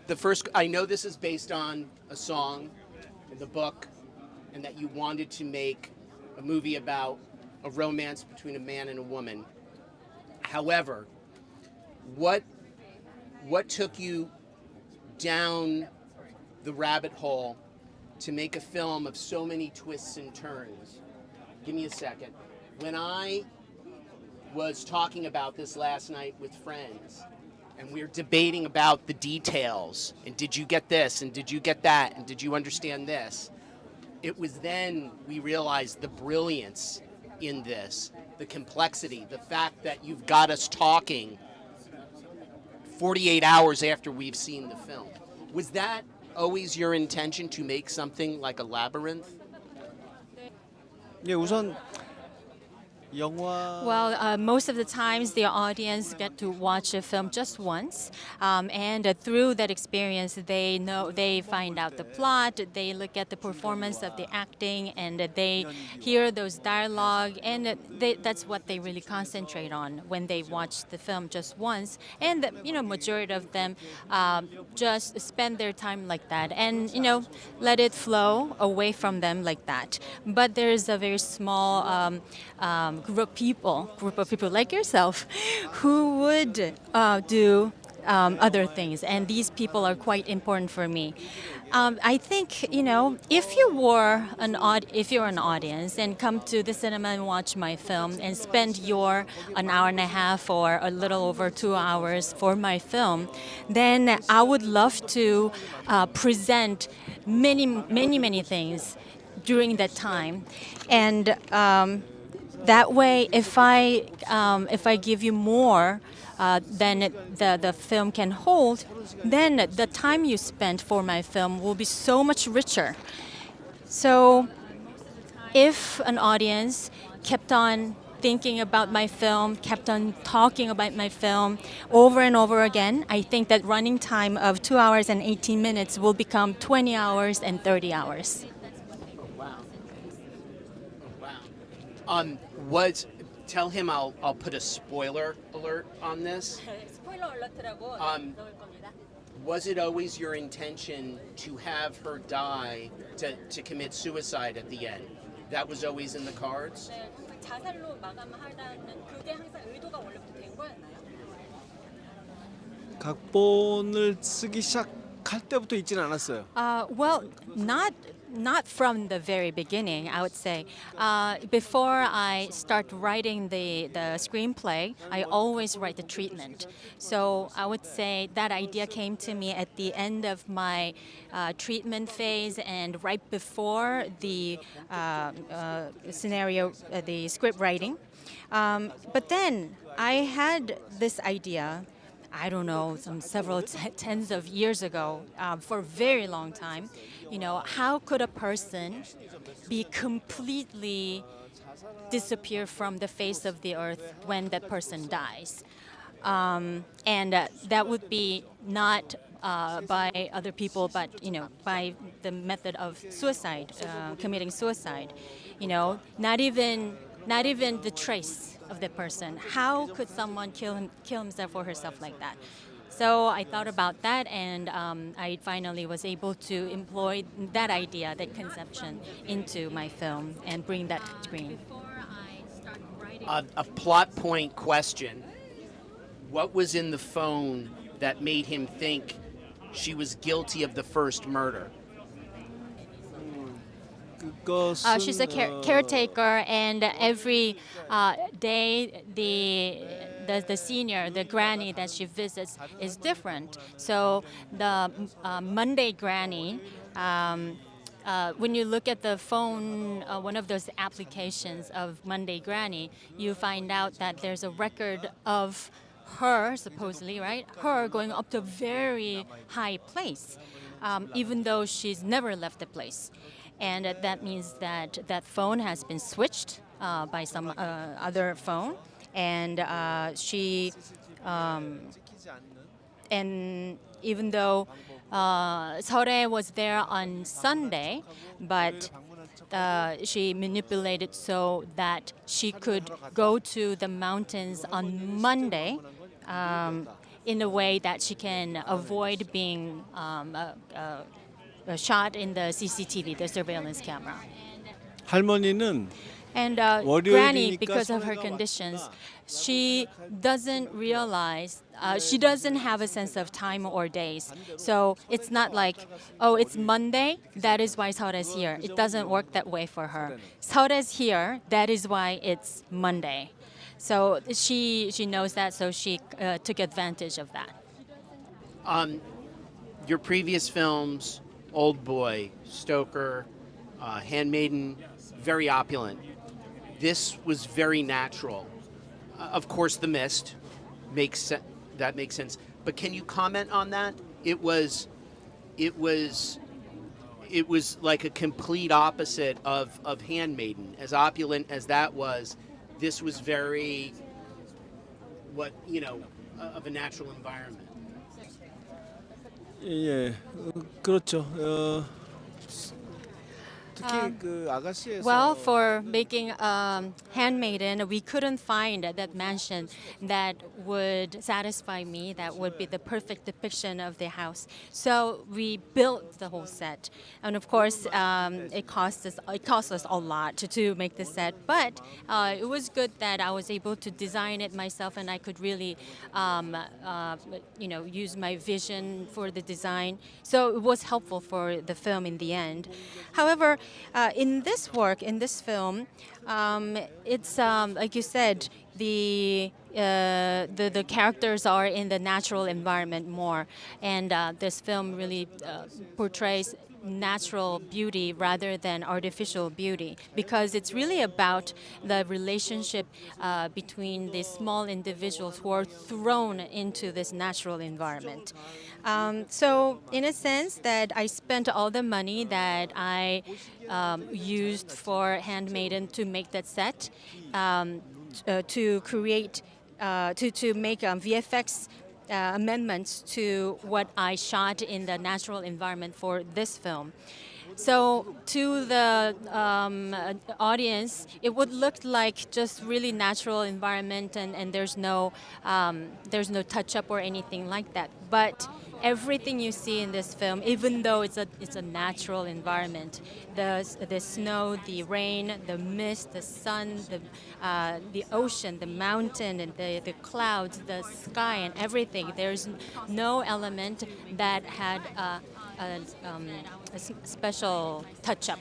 the first. I know this is based on a song in the book, and that you wanted to make a movie about a romance between a man and a woman. However, what took you down the rabbit hole to make a film of so many twists and turns? Give me a second. When I was talking about this last night with friends, and we were debating about the details, and did you get this, and did you get that, and did you understand this? It was then we realized the brilliance in this, the complexity, the fact that you've got us talking 48 hours after we've seen the film. Was that always your intention, to make something like a labyrinth? 예, 우선 영화 Well, most of the times the audience get to watch a film just once, and through that experience, they find out the plot, they look at the performance of the acting, and they hear those dialogue, and that's what they really concentrate on when they watch the film just once. And majority of them just spend their time like that, and let it flow away from them like that. But there is a very small group of people like yourself who would do other things, and these people are quite important for me. I think if you're an audience and come to the cinema and watch my film and spend your an hour and a half or a little over 2 hours for my film, then I would love to present many things during that time, and that way, if I give you more than the film can hold, then the time you spent for my film will be so much richer. So, if an audience kept on thinking about my film, kept on talking about my film over and over again, I think that running time of 2 hours and 18 minutes will become 20 hours and 30 hours. Tell him I'll put a spoiler alert on this. Was it always your intention to have her die, to commit suicide at the end? That was always in the cards? 각본을 쓰기 시작할 때부터 있지는 않았어요. Well, not from the very beginning, I would say. Before I start writing the screenplay, I always write the treatment. So I would say that idea came to me at the end of my treatment phase and right before the scenario, the script writing. But then I had this idea, I don't know, some several tens of years ago, for a very long time. How could a person be completely disappear from the face of the earth when that person dies? And that would be not by other people, but by the method of suicide, committing suicide. Not even the trace of the person. How could someone kill himself or herself like that? So I thought about that, and I finally was able to employ that idea, that conception, into my film and bring that to screen. A plot point question. What was in the phone that made him think she was guilty of the first murder? She's a caretaker, and every day the senior, the granny that she visits is different. So the Monday granny, when you look at the phone, one of those applications of Monday granny, you find out that there's a record of her, supposedly, right? Her going up to a very high place, even though she's never left the place. And that means that that phone has been switched by some other phone, and and even though Seore was there on Sunday, but she manipulated so that she could go to the mountains on Monday, in a way that she can avoid being shot in the CCTV, the surveillance camera. 할머니는 And Granny, because of her conditions, she doesn't realize, she doesn't have a sense of time or days. So it's not like, oh, it's Monday, that is why Seoul's here. It doesn't work that way for her. Seoul's here, that is why it's Monday. So she knows that, so she took advantage of that. Your previous films, Old Boy, Stoker, Handmaiden, very opulent. This was very natural. Of course, The Mist that makes sense. But can you comment on that? It was like a complete opposite of Handmaiden. As opulent as that was, this was very of a natural environment. 예, 그렇죠. 특히 그 아가씨에서 Well, for making Handmaiden, we couldn't find that mansion that would satisfy me, that would be the perfect depiction of the house. So we built the whole set, and of course, it cost us a lot to make the set. But it was good that I was able to design it myself, and I could really, use my vision for the design. So it was helpful for the film in the end. However, in this film, it's like you said, the characters are in the natural environment more, and this film really portrays natural beauty rather than artificial beauty, because it's really about the relationship between these small individuals who are thrown into this natural environment. So in a sense that I spent all the money that I used for Handmaiden to make that set, to create, to make VFX amendments to what I shot in the natural environment for this film. So to the audience, it would look like just really natural environment, and there's no touch up or anything like that. But everything you see in this film, even though it's a natural environment, the snow, the rain, the mist, the sun, the ocean, the mountain, and the clouds, the sky, and everything, there's no element that had a special touch-up.